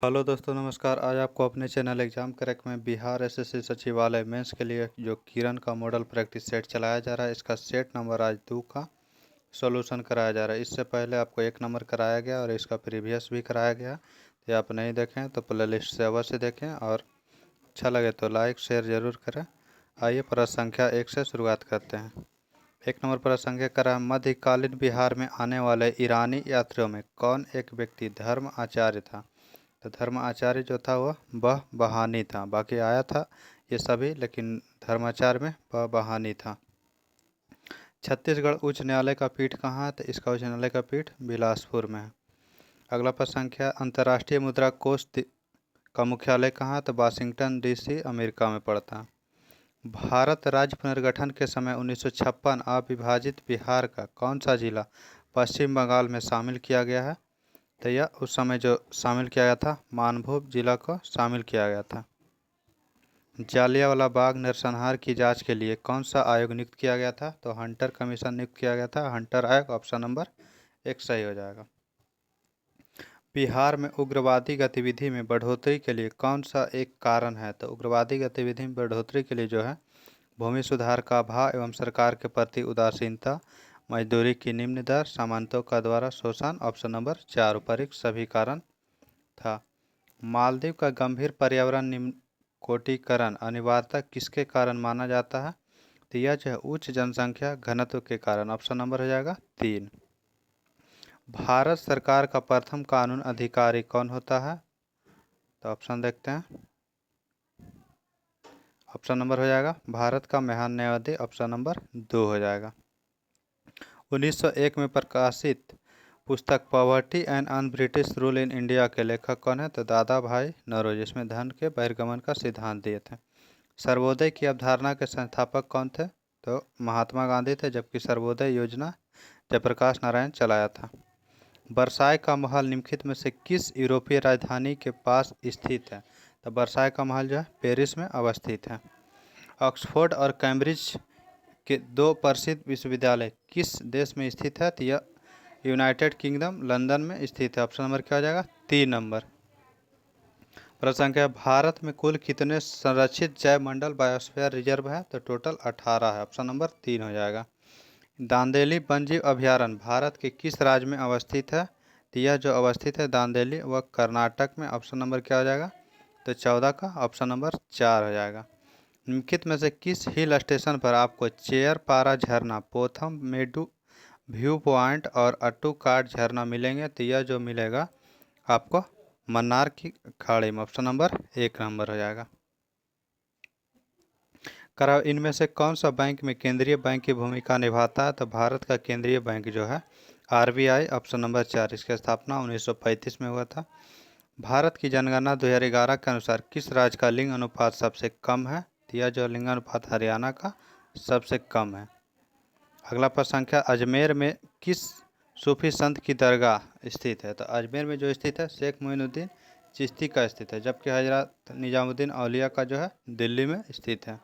Hello दोस्तों, नमस्कार। आज आपको अपने चैनल एग्जाम क्रैक में बिहार एसएससी सचिवालय मेंस के लिए जो किरण का मॉडल प्रैक्टिस सेट चलाया जा रहा है, इसका सेट नंबर आज 2 का सॉल्यूशन कराया जा रहा है। इससे पहले आपको 1 नंबर कराया गया और इसका प्रीवियस भी कराया गया। तो आप नहीं देखें तो प्ले लिस्ट से अवश्य देखें और अच्छा लगे तो लाइक शेयर ज़रूर करें। आइए प्रश्न संख्या 1 से शुरुआत करते हैं। 1 नंबर प्रश्न संख्या करा, मध्यकालीन बिहार में आने वाले ईरानी यात्रियों में कौन एक व्यक्ति धर्म आचार्य था? तो धर्म आचार्य जो था वह बहानी था। बाकी आया था ये सभी, लेकिन धर्माचार्य में वह बहानी था। छत्तीसगढ़ उच्च न्यायालय का पीठ कहाँ है? तो इसका उच्च न्यायालय का पीठ बिलासपुर में है। अगला प्रश्न संख्या, अंतर्राष्ट्रीय मुद्रा कोष का मुख्यालय कहाँ है? तो वाशिंगटन डीसी अमेरिका में पड़ता है। भारत राज्य पुनर्गठन के समय 1956 अविभाजित बिहार का कौन सा जिला पश्चिम बंगाल में शामिल किया गया है? तो यह उस समय जो शामिल किया गया था, मानभूम जिला को शामिल किया गया था। जालियांवाला बाग नरसंहार की जांच के लिए कौन सा आयोग नियुक्त किया गया था? तो हंटर कमीशन नियुक्त किया गया था। हंटर आयोग ऑप्शन नंबर 1 सही हो जाएगा। बिहार में उग्रवादी गतिविधि में बढ़ोतरी के लिए कौन सा एक कारण है? तो उग्रवादी गतिविधि में बढ़ोतरी के लिए जो है भूमि सुधार का अभाव एवं सरकार के प्रति उदासीनता, मजदूरी की निम्न दर, सामंतों का द्वारा शोषण, ऑप्शन नंबर 4 उपरोक्त सभी कारण था। मालदीव का गंभीर पर्यावरण निम्न कोटिकरण अनिवार्यता किसके कारण माना जाता है? तो यह जो है उच्च जनसंख्या घनत्व के कारण, ऑप्शन नंबर हो जाएगा 3। भारत सरकार का प्रथम कानून अधिकारी कौन होता है? तो ऑप्शन देखते हैं। ऑप्शन नंबर हो जाएगा भारत का महान न्यायाधीश, ऑप्शन नंबर 2 हो जाएगा। 1901 में प्रकाशित पुस्तक poverty and un British rule in India के लेखक कौन है? तो दादा भाई नौरोजी, इसमें धन के बहिर्गमन का सिद्धांत दिए थे। सर्वोदय की अवधारणा के संस्थापक कौन थे? तो महात्मा गांधी थे, जबकि सर्वोदय योजना जयप्रकाश नारायण चलाया था। वर्साय का महल निम्नलिखित में से किस यूरोपीय राजधानी के पास स्थित है? तो वर्साय का महल जो है पेरिस में अवस्थित है। ऑक्सफोर्ड और कैम्ब्रिज के 2 प्रसिद्ध विश्वविद्यालय किस देश में स्थित है? तो यह यूनाइटेड किंगडम लंदन में स्थित है। ऑप्शन नंबर क्या हो जाएगा? 3 नंबर। प्रश्न संख्या, भारत में कुल कितने संरक्षित जैव मंडल बायोस्फीयर रिजर्व है? तो टोटल 18 है। ऑप्शन नंबर 3 हो जाएगा। दांदेली वन्यजीव अभयारण्य भारत के किस राज्य में अवस्थित है? तो यह जो अवस्थित है दांदेली वह कर्नाटक में। ऑप्शन नंबर क्या हो जाएगा? तो 14 का ऑप्शन नंबर 4 हो जाएगा। निम्नलिखित में से किस हिल स्टेशन पर आपको चेयरपारा झरना, पोथम मेडू व्यू पॉइंट और अट्टूकाट झरना मिलेंगे? तो यह जो मिलेगा आपको मन्नार की खाड़ी में, ऑप्शन नंबर 1 नंबर हो जाएगा। कराओ, इनमें से कौन सा बैंक में केंद्रीय बैंक की भूमिका निभाता है? तो भारत का केंद्रीय बैंक जो है आरबीआई, ऑप्शन नंबर 4। इसकी स्थापना 1935 में हुआ था। भारत की जनगणना 2011 के अनुसार किस राज्य का लिंग अनुपात सबसे कम है? तो यह जो लिंग अनुपात हरियाणा का सबसे कम है। अगला प्रश्न संख्या, अजमेर में किस सूफी संत की दरगाह स्थित है? तो अजमेर में जो स्थित है शेख मोइनुद्दीन चिश्ती का स्थित है, जबकि हजरत निजामुद्दीन औलिया का जो है दिल्ली में स्थित है।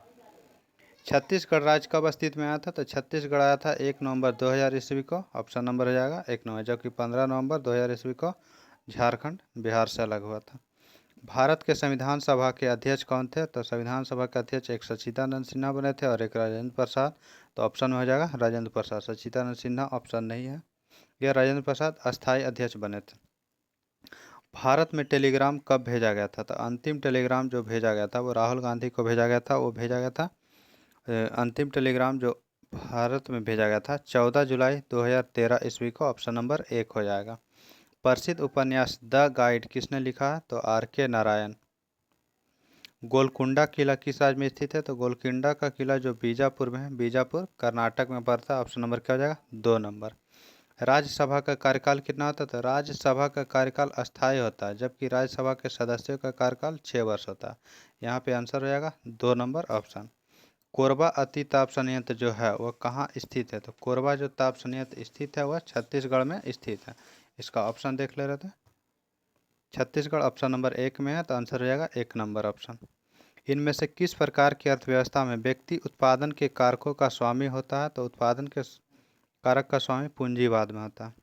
छत्तीसगढ़ राज्य कब अस्तित्व में आया था? तो छत्तीसगढ़ आया था 1 नवंबर 2000 ईस्वी को, ऑप्शन नंबर हो जाएगा 1 नवंबर, जबकि 15 नवंबर 2000 ईस्वी को झारखंड बिहार से अलग हुआ था। भारत के संविधान सभा के अध्यक्ष कौन थे? तो संविधान सभा के अध्यक्ष एक सच्चिदानंद सिन्हा बने थे और एक राजेंद्र प्रसाद। तो ऑप्शन में हो जाएगा राजेंद्र प्रसाद। सच्चिदानंद सिन्हा ऑप्शन नहीं है। यह राजेंद्र प्रसाद अस्थायी अध्यक्ष बने थे। भारत में टेलीग्राम कब भेजा गया था? तो अंतिम टेलीग्राम जो भेजा गया था वो राहुल गांधी को भेजा गया था। वो भेजा गया था अंतिम टेलीग्राम जो भारत में भेजा गया था 14 जुलाई 2013 ईस्वी को, ऑप्शन नंबर 1 हो जाएगा। प्रसिद्ध उपन्यास द गाइड किसने लिखा है? तो आर के नारायण। गोलकुंडा किला किस राज्य में स्थित है? तो गोलकुंडा का किला जो बीजापुर में है, बीजापुर कर्नाटक में पड़ता है। ऑप्शन नंबर क्या हो जाएगा? 2 नंबर। राज्यसभा का कार्यकाल कितना होता है? तो राज्यसभा का कार्यकाल अस्थायी होता है, जबकि राज्यसभा के सदस्यों का कार्यकाल 6 वर्ष होता है। यहाँ पे आंसर हो जाएगा 2 नंबर ऑप्शन। कोरबा अति ताप संयंत्र जो है वह कहाँ स्थित है? तो कोरबा जो ताप संयंत्र स्थित है वह छत्तीसगढ़ में स्थित है। इसका ऑप्शन देख ले रहे थे, छत्तीसगढ़ ऑप्शन नंबर 1 में है, तो आंसर हो जाएगा 1 नंबर ऑप्शन। इनमें से किस प्रकार की अर्थव्यवस्था में व्यक्ति उत्पादन के कारकों का स्वामी होता है? तो उत्पादन के कारक का स्वामी पूंजीवाद में होता है।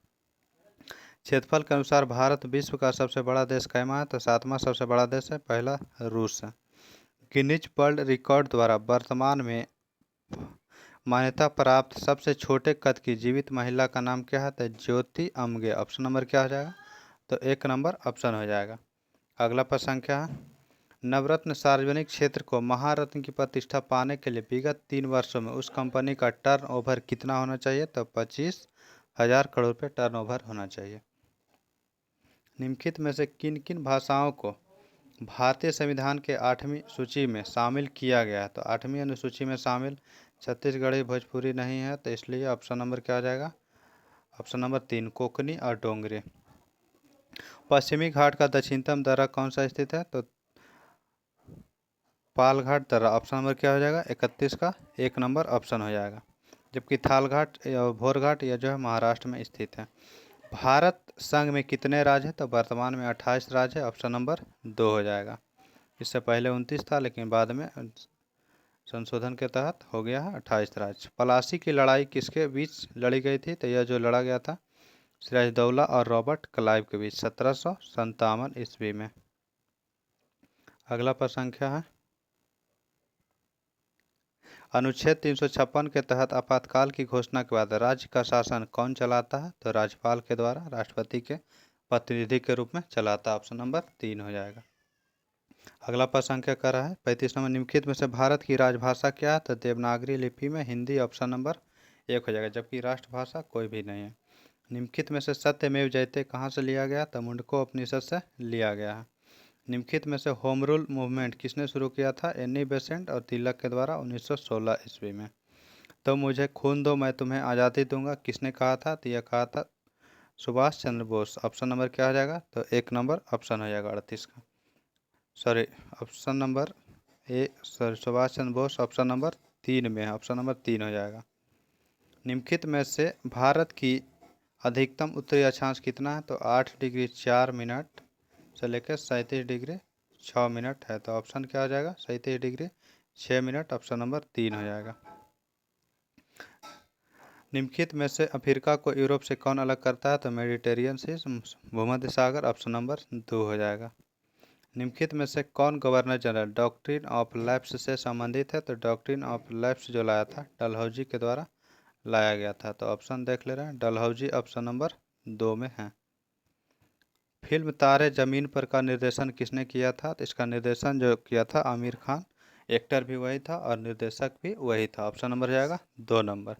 क्षेत्रफल के अनुसार भारत विश्व का सबसे बड़ा देश कैमा है? तो 7वां सबसे बड़ा देश है, पहला रूस है। गिनीज वर्ल्ड रिकॉर्ड द्वारा वर्तमान में मान्यता प्राप्त सबसे छोटे कद की जीवित महिला का नाम क्या है? तो ज्योति अमगे। ऑप्शन नंबर क्या हो जाएगा? तो 1 नंबर ऑप्शन हो जाएगा। अगला प्रश्न क्या है? नवरत्न सार्वजनिक क्षेत्र को महारत्न की प्रतिष्ठा पाने के लिए विगत 3 वर्षों में उस कंपनी का टर्नओवर कितना होना चाहिए? तो 25,000 करोड़ रुपये टर्नओवर होना चाहिए। निम्नलिखित में से किन किन भाषाओं को भारतीय संविधान के 8वीं सूची में शामिल किया गया है? तो 8वीं अनुसूची में शामिल छत्तीसगढ़ी भोजपुरी नहीं है, तो इसलिए ऑप्शन नंबर क्या आ जाएगा? ऑप्शन नंबर 3 कोंकणी और डोंगरी। पश्चिमी घाट का दक्षिणतम दर्रा कौन सा स्थित है? तो पालघाट दर्रा। ऑप्शन नंबर क्या हो जाएगा? 31 का 1 नंबर ऑप्शन हो जाएगा। जबकि थालघाट या भोरघाट यह जो है महाराष्ट्र में स्थित है। भारत संघ में कितने राज्य हैं? तो वर्तमान में 28 राज्य है। ऑप्शन नंबर 2 हो जाएगा। इससे पहले 29 था, लेकिन बाद में संशोधन के तहत हो गया है 28 राज्य। पलासी की लड़ाई किसके बीच लड़ी गई थी? तो यह जो लड़ा गया था सिराजदौला और रॉबर्ट क्लाइव के बीच 1757 ईस्वी में। अगला प्रश्न क्या है? अनुच्छेद 356 के तहत आपातकाल की घोषणा के बाद राज्य का शासन कौन चलाता है? तो राज्यपाल के द्वारा राष्ट्रपति के प्रतिनिधि के रूप में चलाता है। ऑप्शन नंबर 3 हो जाएगा। अगला प्रश्न क्या कर रहा है? 35 नंबर निम्नलिखित में से भारत की राजभाषा क्या है? तो देवनागरी लिपि में हिंदी। ऑप्शन नंबर 1 हो जाएगा। जबकि राष्ट्रभाषा कोई भी नहीं है। निम्नलिखित में से सत्यमेव जयते कहाँ से लिया गया? तो मुंडकोपनिषद से लिया गया है। निम्नलिखित में से होम रूल मूवमेंट किसने शुरू किया था? एनी बेसेंट और तिलक के द्वारा 1916 ईस्वी में। तो मुझे खून दो मैं तुम्हें आज़ादी दूंगा किसने कहा था? तो यह कहा था सुभाष चंद्र बोस। ऑप्शन नंबर क्या हो जाएगा? तो 1 नंबर ऑप्शन हो जाएगा 38 का। Sorry, option number Subhash Chandra Bose option number 3 में है। ऑप्शन नंबर 3 हो जाएगा। निम्नलिखित में से भारत की अधिकतम उत्तरी अक्षांश कितना है? तो 8 डिग्री 4 मिनट से लेकर 37 डिग्री 6 मिनट है। तो ऑप्शन क्या हो जाएगा? 37 डिग्री 6 मिनट। ऑप्शन नंबर 3 हो जाएगा। निम्नलिखित में से अफ्रीका को यूरोप से कौन अलग करता है? तो मेडिटेरियन सी भूमध्य सागर। ऑप्शन नंबर 2 हो जाएगा। निम्नलिखित में से कौन governor general doctrine of lapse से संबंधित है? तो डॉक्ट्रिन ऑफ लैप्स जो लाया था डलहौजी के द्वारा लाया गया था। तो ऑप्शन देख ले रहे हैं, डलहौजी ऑप्शन नंबर 2 में है। फिल्म तारे ज़मीन पर का निर्देशन किसने किया था? तो इसका निर्देशन जो किया था आमिर खान। एक्टर भी वही था और निर्देशक भी वही था। ऑप्शन नंबर जाएगा 2 नंबर।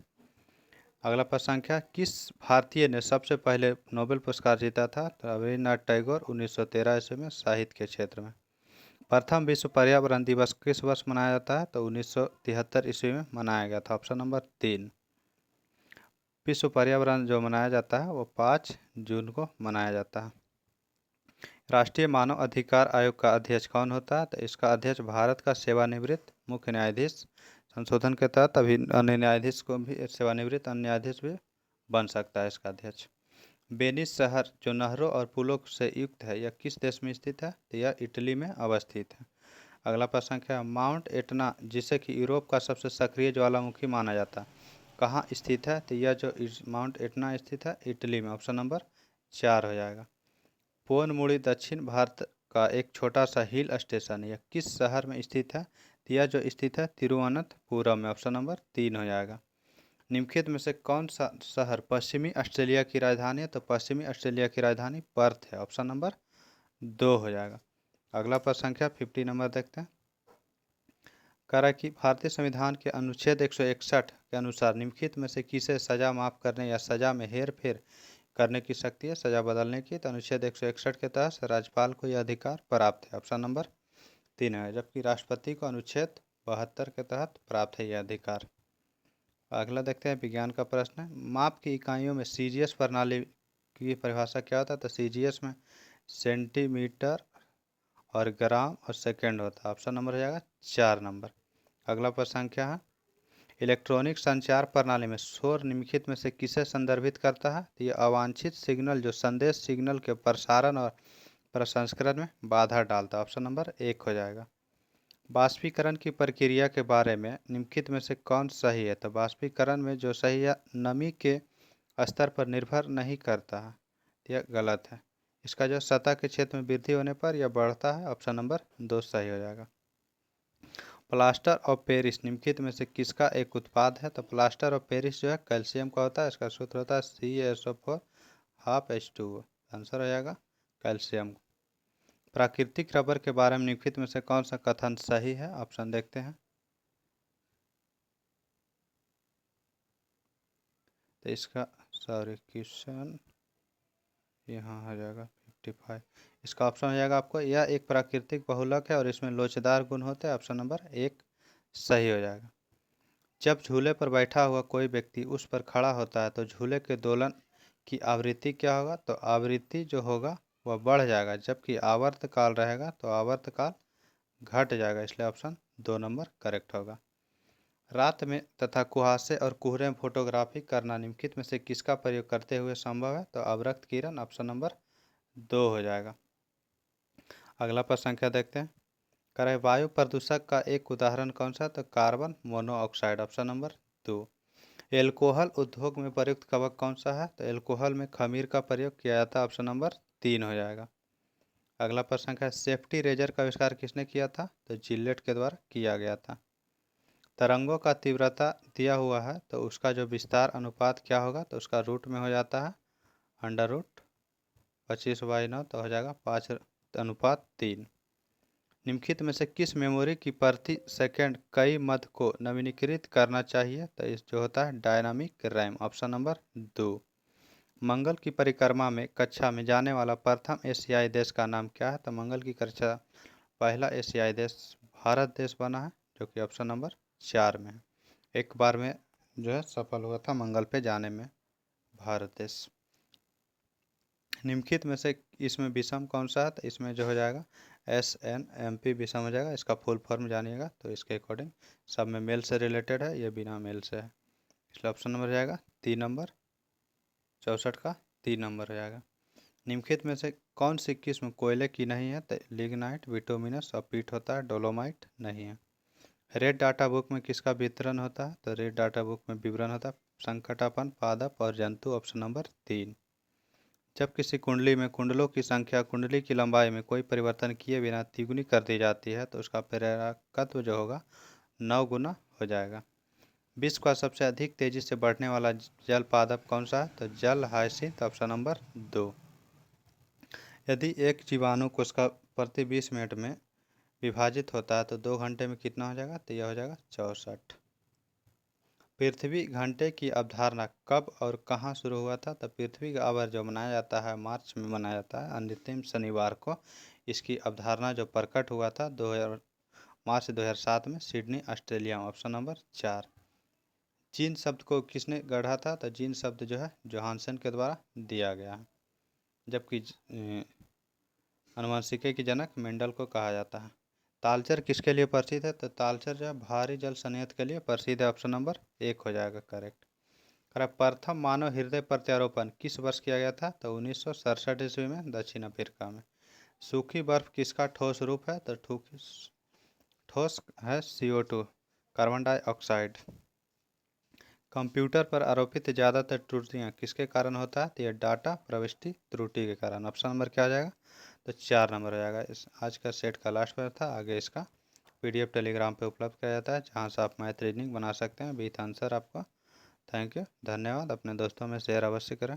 अगला प्रश्न क्या? किस भारतीय ने सबसे पहले नोबेल पुरस्कार जीता था? तो रविन्द्रनाथ टैगोर 1913 ईस्वी में साहित्य के क्षेत्र में। प्रथम विश्व पर्यावरण दिवस किस वर्ष मनाया जाता है? तो 1973 ईस्वी में मनाया गया था। Option number 3। विश्व पर्यावरण जो मनाया जाता है वो 5 जून को मनाया जाता है। राष्ट्रीय मानव अधिकार आयोग का अध्यक्ष कौन होता है? तो इसका अध्यक्ष भारत का सेवानिवृत्त मुख्य न्यायाधीश। संशोधन के तहत अभी अन्य न्यायाधीश को भी सेवानिवृत्त अन्य न्यायाधीश भी बन सकता है इसका अध्यक्ष। वेनिस शहर जो नहरों और पुलों से युक्त है यह किस देश में स्थित है? तो यह इटली में अवस्थित है। अगला प्रश्न क्या है? माउंट एटना जिसे कि यूरोप का सबसे सक्रिय ज्वालामुखी माना जाता है कहाँ स्थित है? तो यह जो माउंट एटना स्थित है इटली में। ऑप्शन नंबर 4 हो जाएगा। पोनमुड़ी दक्षिण भारत का एक छोटा सा हिल स्टेशन है, यह किस शहर में स्थित है? तो यह जो स्थित है तिरुवनंतपुरम में। ऑप्शन नंबर 3 हो जाएगा। निम्नलिखित में से कौन सा शहर पश्चिमी ऑस्ट्रेलिया की राजधानी है? तो पश्चिमी ऑस्ट्रेलिया की राजधानी पर्थ है। ऑप्शन नंबर 2 हो जाएगा। अगला प्रश्न संख्या 50 नंबर देखते हैं। कह रहा है कि भारतीय संविधान के अनुच्छेद 161 के अनुसार निम्नलिखित में से किसे सजा माफ करने या सजा में हेर फेर करने की शक्ति है, सजा बदलने की? तो अनुच्छेद 161 के तहत राज्यपाल को यह अधिकार प्राप्त है। ऑप्शन नंबर 3 है। जबकि राष्ट्रपति को अनुच्छेद 72 के तहत प्राप्त है यह अधिकार। अगला देखते हैं विज्ञान का प्रश्न है। माप की इकाइयों में सीजीएस प्रणाली की परिभाषा क्या होता है? तो सीजीएस में सेंटीमीटर और ग्राम और सेकेंड होता है। ऑप्शन नंबर हो जाएगा 4 नंबर। अगला प्रश्न क्या है? इलेक्ट्रॉनिक संचार प्रणाली में शोर निम्नलिखित में से किसे संदर्भित करता है? तो ये अवांछित सिग्नल जो संदेश सिग्नल के प्रसारण और प्रसंस्करण में बाधा डालता है। ऑप्शन नंबर 1 हो जाएगा। बाष्पीकरण की प्रक्रिया के बारे में निम्नलिखित में से कौन सही है? तो बाष्पीकरण में जो सही है नमी के स्तर पर निर्भर नहीं करता है। यह गलत है। इसका जो सतह के क्षेत्र में वृद्धि होने पर यह बढ़ता है, ऑप्शन नंबर 2 सही हो जाएगा। प्लास्टर ऑफ पेरिस निम्नलिखित में से किसका एक उत्पाद है? तो प्लास्टर ऑफ पेरिस जो है कैल्शियम का होता है, इसका सूत्र होता है CaSO4 हाफ H2O। आंसर हो जाएगा कैल्शियम। प्राकृतिक रबर के बारे में निम्नलिखित में से कौन सा कथन सही है? ऑप्शन देखते हैं। तो इसका क्वेश्चन यहाँ हो जाएगा 55। इसका ऑप्शन हो जाएगा आपको, यह एक प्राकृतिक बहुलक है और इसमें लोचदार गुण होते हैं, ऑप्शन नंबर 1 सही हो जाएगा। जब झूले पर बैठा हुआ कोई व्यक्ति उस पर खड़ा होता है तो झूले के दोलन की आवृत्ति क्या होगा? तो आवृत्ति जो होगा वह बढ़ जाएगा, जबकि आवर्तकाल रहेगा तो आवर्तकाल घट जाएगा, इसलिए ऑप्शन 2 नंबर करेक्ट होगा। रात में तथा कुहासे और कोहरे में फोटोग्राफी करना निम्नलिखित में से किसका प्रयोग करते हुए संभव है? तो अवरक्त किरण, ऑप्शन नंबर 2 हो जाएगा। अगला प्रश्न संख्या देखते हैं। करे वायु प्रदूषक का एक उदाहरण कौन सा? तो carbon monoxide, option number 2। Alcohol उद्योग में प्रयुक्त कवक कौन सा है? तो एल्कोहल में खमीर का प्रयोग किया जाता है, ऑप्शन नंबर 3 हो जाएगा। अगला प्रश्न संख्या सेफ्टी रेजर का आविष्कार किसने किया था? तो जिलेट के द्वारा किया गया था। तरंगों का तीव्रता दिया हुआ है तो उसका जो विस्तार अनुपात क्या होगा? तो उसका रूट में हो जाता है √25/9, तो हो जाएगा 5:3। निम्नलिखित में से किस मेमोरी की प्रति सेकंड कई मद को नवीनीकृत करना चाहिए? तो इस जो होता है डायनामिक रैम, ऑप्शन नंबर 2। मंगल की परिक्रमा में कक्षा में जाने वाला प्रथम एशियाई देश का नाम क्या है? तो मंगल की कक्षा पहला एशियाई देश भारत देश बना है, जो कि ऑप्शन नंबर 4 में है। एक बार में जो है सफल हुआ था मंगल पे जाने में भारत देश। निम्नलिखित में से इसमें विषम कौन सा है? तो इसमें जो हो जाएगा SNMP विषम हो जाएगा। इसका फुल फॉर्म जानिएगा तो इसके अकॉर्डिंग सब में मेल से रिलेटेड है, ये बिना मेल से है, इसलिए ऑप्शन नंबर हो जाएगा 3 नंबर, 64 का 3 नंबर हो जाएगा। निम्नलिखित में से कौन सी किस्म कोयले की नहीं है? तो लिग्नाइट, बिटुमिनस और पीट होता है, डोलोमाइट नहीं है। रेड डाटा बुक में किसका वितरण होता है? तो रेड डाटा बुक में विवरण होता है संकटापन, पादप और जंतु, ऑप्शन नंबर 3। जब किसी कुंडली में कुंडलों की संख्या कुंडली की लंबाई में कोई परिवर्तन किए बिना तिगुनी कर दी जाती है तो उसका प्रेरकत्व जो होगा 9 गुना हो जाएगा। विश्व का सबसे अधिक तेजी से बढ़ने वाला जल पादप कौन सा है? तो जल हाइसिंथ, ऑप्शन नंबर 2। यदि एक जीवाणु कोशिका प्रति 20 मिनट में विभाजित होता है तो 2 घंटे में कितना हो जाएगा? तो यह हो जाएगा 64। पृथ्वी घंटे की अवधारणा कब और कहाँ शुरू हुआ था? तो पृथ्वी का आवर्त जो मनाया जाता है मार्च में मनाया जाता है अंतिम शनिवार को। इसकी अवधारणा जो प्रकट हुआ था मार्च 2007 में सिडनी, ऑस्ट्रेलिया में, ऑप्शन नंबर 4। जीन शब्द को किसने गढ़ा था? तो जीन शब्द जो है जोहानसन के द्वारा दिया गया है, जबकि आनुवंशिकी के जनक मेंडल को कहा जाता है। तालचर किसके लिए प्रसिद्ध है? तो तालचर जो है भारी जल संयंत्र के लिए प्रसिद्ध है, ऑप्शन नंबर 1 हो जाएगा करेक्ट। प्रथम मानव हृदय प्रत्यारोपण किस वर्ष किया गया था? तो 1967 ईस्वी में दक्षिण अफ्रीका में। सूखी बर्फ किसका ठोस रूप है? तो ठोस है CO2, कार्बन डाइऑक्साइड। कंप्यूटर पर आरोपित ज़्यादातर त्रुटियां किसके कारण होता है? तो यह डाटा प्रविष्टि त्रुटि के कारण, ऑप्शन नंबर क्या हो जाएगा? तो 4 नंबर हो जाएगा। इस आज का सेट का लास्ट पेपर था। आगे इसका PDF टेलीग्राम पे उपलब्ध किया जाता है, जहां से आप मैथ रीजनिंग बना सकते हैं विथ आंसर आपका। थैंक यू, धन्यवाद। अपने दोस्तों में शेयर अवश्य करें।